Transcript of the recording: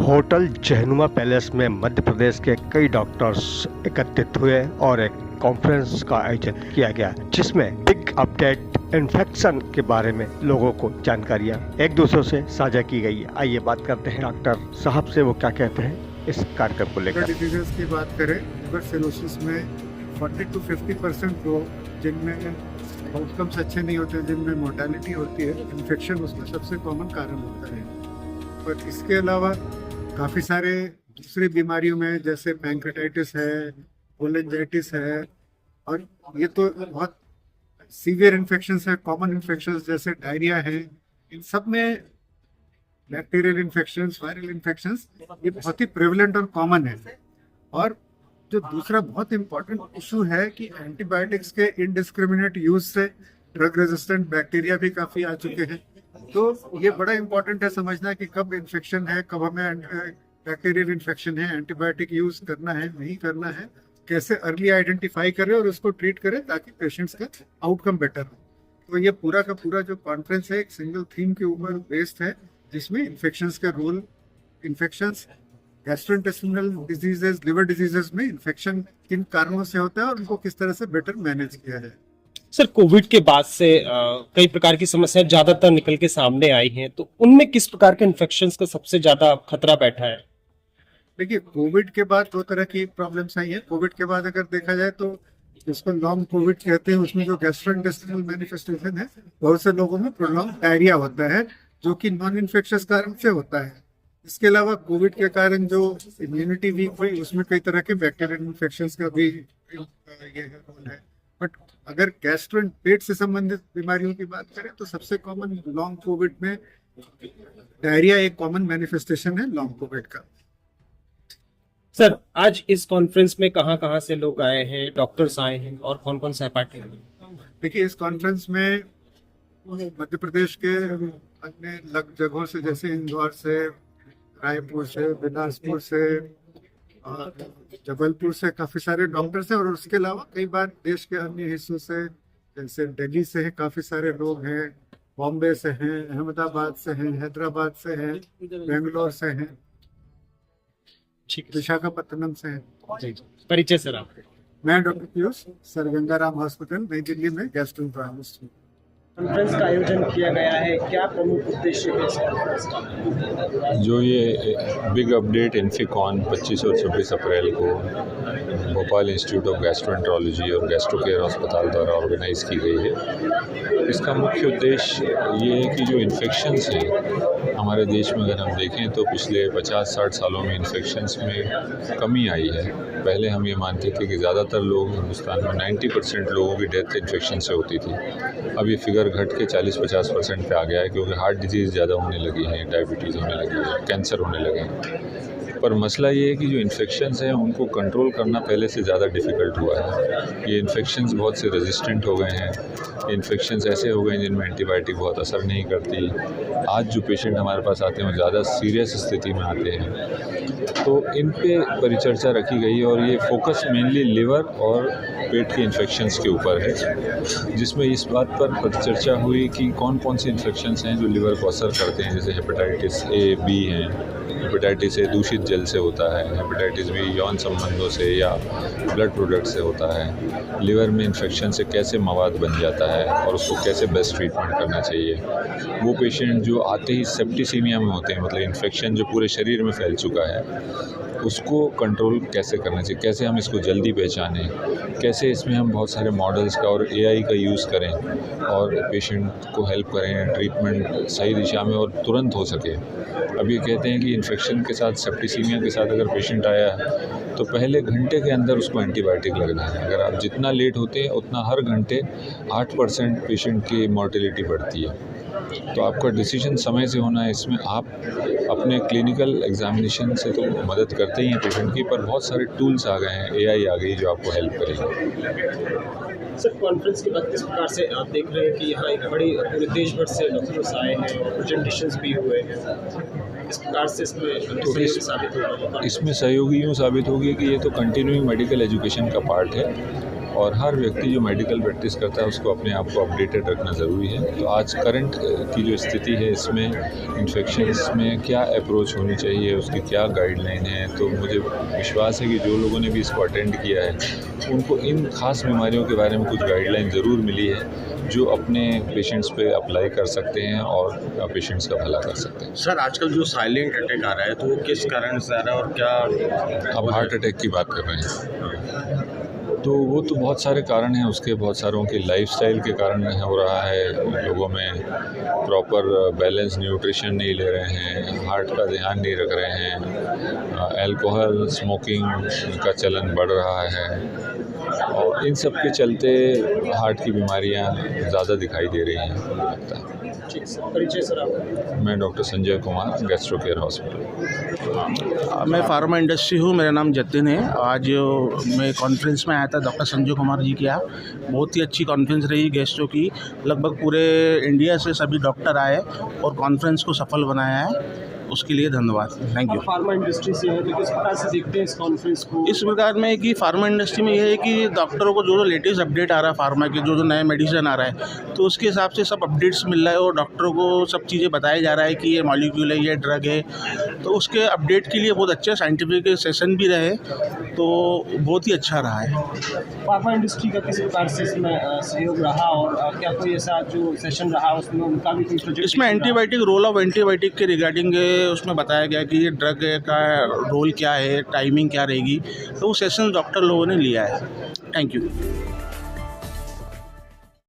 Hotel Jahanuma palace में मध्य प्रदेश के कई डॉक्टर्स एकत्रित हुए और एक कॉन्फ्रेंस का आयोजन किया गया, जिसमें बिग अपडेट इन्फेक्शन के बारे में लोगों को जानकारियां एक दूसरे से साझा की गई। आइए बात करते हैं डॉक्टर साहब से, वो क्या कहते हैं इस कार्यक्रम को लेकर। डिजीजेस की बात करें, लिवर सिरोसिस में 40 to 50% लोग जिनमें आउटकम्स अच्छे नहीं होते, जिनमें मोर्टेलिटी होती है, इन्फेक्शन उसमें सबसे कॉमन कारण होता है। पर इसके अलावा काफ़ी सारे दूसरी बीमारियों में जैसे पैंक्रेटाइटिस है, कोलेंजाइटिस है, और ये तो बहुत सीवियर इन्फेक्शंस है, कॉमन इन्फेक्शंस जैसे डायरिया है, इन सब में बैक्टीरियल इन्फेक्शंस, वायरल इन्फेक्शंस ये बहुत ही प्रेवलेंट और कॉमन है। और जो दूसरा बहुत इम्पोर्टेंट इशू है कि एंटीबायोटिक्स के इनडिस्क्रिमिनेट यूज से ड्रग रेजिस्टेंट बैक्टीरिया भी काफ़ी आ चुके हैं। तो ये बड़ा इम्पोर्टेंट है समझना कि कब इन्फेक्शन है, कब हमें बैक्टीरियल इन्फेक्शन है, एंटीबायोटिक यूज करना है, नहीं करना है, कैसे अर्ली आइडेंटिफाई करें और उसको ट्रीट करें ताकि पेशेंट्स का आउटकम बेटर हो। तो ये पूरा का पूरा जो कॉन्फ्रेंस है एक सिंगल थीम के ऊपर बेस्ड है, जिसमें इन्फेक्शंस का role, infections, gastrointestinal diseases, liver diseases में इन्फेक्शन किन कारणों से होता है और उनको किस तरह से बेटर मैनेज किया है। सर, कोविड के बाद से कई प्रकार की समस्याएं ज्यादातर निकल के सामने आई हैं, तो उनमें किस प्रकार के इन्फेक्शंस का सबसे ज्यादा खतरा बैठा है? देखिए, कोविड के बाद दो तरह की प्रॉब्लम्स आई है। कोविड के बाद अगर देखा जाए तो जिसको लॉन्ग कोविड कहते हैं, उसमें जो गैस्ट्रोइंटेस्टिनल मैनिफेस्टेशन है, बहुत से लोगों में प्रोलॉन्ग डायरिया होता है जो कि नॉन इन्फेक्शियस कारण से होता है। इसके अलावा कोविड के कारण जो इम्यूनिटी वीक हुई, उसमें कई तरह के बैक्टीरियल इन्फेक्शंस का भी ये रोल है। बट अगर गैस्ट्रो पेट से संबंधित बीमारियों की बात करें तो सबसे कॉमन लॉन्ग कोविड में डायरिया एक कॉमन मैनिफेस्टेशन है लॉन्ग कोविड का। सर, आज इस कॉन्फ्रेंस में कहां से लोग आए हैं, डॉक्टर्स आए हैं और कौन कौन सहपाठी हैं? देखिए, इस कॉन्फ्रेंस में मध्य प्रदेश के अन्य जगहों से जैसे इंदौर से, रायपुर से, बिलासपुर से और जबलपुर से काफ़ी सारे डॉक्टर्स हैं, और उसके अलावा कई बार देश के अन्य हिस्सों से जैसे दिल्ली से है काफ़ी सारे लोग हैं, बॉम्बे से हैं, अहमदाबाद से हैं, हैदराबाद से हैं, बेंगलोर से हैं, विशाखापट्टनम से हैं। परिचय सर आप? मैं doctor Piyush, sir Gangaram hospital नई दिल्ली में गैस्ट्रोएंटरोलॉजिस्ट हूँ। कॉन्फ्रेंस का आयोजन किया गया है, क्या प्रमुख उद्देश्य है इस कॉन्फ्रेंस का? जो ये बिग अपडेट इन्फिकॉन 25 और 26 अप्रैल को भोपाल इंस्टीट्यूट ऑफ गैस्ट्रोएंटरोलॉजी और गैस्ट्रो केयर अस्पताल द्वारा ऑर्गेनाइज की गई है, इसका मुख्य उद्देश्य ये है कि जो इन्फेक्शंस हैं हमारे देश में, अगर हम देखें तो पिछले 50-60 सालों में इन्फेक्शंस में कमी आई है। पहले हम ये मानते थे कि ज़्यादातर लोग हिंदुस्तान में 90% लोगों की डेथ इन्फेक्शन से होती थी। अब ये फिगर घट के 40-50% पे आ गया है, क्योंकि हार्ट डिजीज़ ज़्यादा होने लगी हैं, डायबिटीज़ होने लगी है, कैंसर होने लगे हैं। पर मसला ये है कि जो इन्फेक्शंस हैं उनको कंट्रोल करना पहले से ज़्यादा डिफ़िकल्ट हुआ है। ये इन्फेक्शंस बहुत से रेजिस्टेंट हो गए हैं, इन्फेक्शंस ऐसे हो गए हैं जिनमें एंटीबायोटिक बहुत असर नहीं करती। आज जो पेशेंट हमारे पास आते हैं वो ज़्यादा सीरियस स्थिति में आते हैं, तो इन पे परिचर्चा रखी गई है, और ये फोकस मेनली लिवर और पेट के इन्फेक्शंस के ऊपर है, जिसमें इस बात पर परिचर्चा हुई कि कौन कौन से इन्फेक्शंस हैं जो लिवर को असर करते हैं। जैसे हेपेटाइटिस ए, बी हैं। हेपेटाइटिस ए दूषित जल से होता है, हेपेटाइटिस बी यौन संबंधों से या ब्लड प्रोडक्ट से होता है। लिवर में इन्फेक्शन से कैसे मवाद बन जाता है और उसको कैसे बेस्ट ट्रीटमेंट करना चाहिए। वो पेशेंट जो आते ही सेप्टिसीमिया में होते हैं, मतलब इन्फेक्शन जो पूरे शरीर में फैल चुका है, उसको कंट्रोल कैसे करना चाहिए, कैसे हम इसको जल्दी पहचानें, कैसे इसमें हम बहुत सारे मॉडल्स का और एआई का यूज़ करें और पेशेंट को हेल्प करें, ट्रीटमेंट सही दिशा में और तुरंत हो सके। अब ये कहते हैं कि इन्फेक्शन के साथ, सेप्टिसीमिया के साथ अगर पेशेंट आया है तो पहले घंटे के अंदर उसको एंटीबायोटिक लगना है। अगर आप जितना लेट होते हैं उतना हर घंटे 8% पेशेंट की मॉर्टेलिटी बढ़ती है। तो आपका डिसीजन समय से होना है। इसमें आप अपने क्लिनिकल एग्जामिनेशन से तो मदद करते ही हैं पेशेंट की, पर बहुत सारे टूल्स आ गए हैं, एआई आ गई जो आपको हेल्प करेगी। सर, कॉन्फ्रेंस के बाद किस प्रकार से आप देख रहे हैं कि यहाँ एक बड़ी पूरे देश भर से डॉक्टर्स आए हैं और प्रेजेंटेशंस भी हुए हैं, इस प्रकार से इसमें इसमें सहयोगी यूँ साबित होगी कि ये तो कंटिन्यूइंग मेडिकल एजुकेशन का पार्ट है, और हर व्यक्ति जो मेडिकल प्रैक्टिस करता है उसको अपने आप को अपडेटेड रखना ज़रूरी है। तो आज करंट की जो स्थिति है इसमें इन्फेक्शंस में क्या अप्रोच होनी चाहिए, उसकी क्या गाइडलाइन है, तो मुझे विश्वास है कि जो लोगों ने भी इसको अटेंड किया है उनको इन खास बीमारियों के बारे में कुछ गाइडलाइन ज़रूर मिली है जो अपने पेशेंट्स पे अप्लाई कर सकते हैं और पेशेंट्स का भला कर सकते हैं। सर आजकल जो साइलेंट अटैक आ रहा है तो वो किस कारण से आ रहा है और क्या अब हार्ट अटैक की बात कर रहे हैं तो वो तो बहुत सारे कारण हैं, उसके बहुत सारों के लाइफस्टाइल के कारण हो रहा है। लोगों में प्रॉपर बैलेंस न्यूट्रिशन नहीं ले रहे हैं, हार्ट का ध्यान नहीं रख रहे हैं, अल्कोहल स्मोकिंग का चलन बढ़ रहा है और इन सब के चलते हार्ट की बीमारियां ज़्यादा दिखाई दे रही हैं लगता है। परिचय सर आपका? मैं doctor Sanjay Kumar, gastro care hospital. मैं फार्मा इंडस्ट्री हूँ, मेरा नाम जतिन है। आज मैं कॉन्फ्रेंस में आया था डॉक्टर संजय कुमार जी के यहाँ। बहुत ही अच्छी कॉन्फ्रेंस रही गैस्ट्रो की, लगभग पूरे इंडिया से सभी डॉक्टर आए और कॉन्फ्रेंस को सफल बनाया है, उसके लिए धन्यवाद। Thank you. फार्मा इंडस्ट्री से है तो किस प्रकार से देखते हैं इस कॉन्फ्रेंस को? इस प्रकार में कि फार्मा इंडस्ट्री में ये है कि डॉक्टरों को जो लेटेस्ट अपडेट आ रहा है फार्मा के, जो नए मेडिसिन आ रहा है, तो उसके हिसाब से सब अपडेट्स मिल रहा है और डॉक्टरों को सब चीज़ें बताया जा रहा है कि ये मॉलिक्यूल है, ये ड्रग है। तो उसके अपडेट के लिए बहुत अच्छे साइंटिफिक सेशन भी रहे, तो बहुत ही अच्छा रहा है। फार्मा इंडस्ट्री का किस प्रकार से इसमें सहयोग रहा और क्या कोई ऐसा जो सेशन रहा उसमें उनका भी कोई प्रोजेक्ट? इसमें एंटीबायोटिक, रोल ऑफ एंटीबायोटिक के रिगार्डिंग उसमें बताया गया कि ये ड्रग का रोल क्या है, टाइमिंग क्या रहेगी, तो वो सेशन डॉक्टर लोगों ने लिया है। Thank you.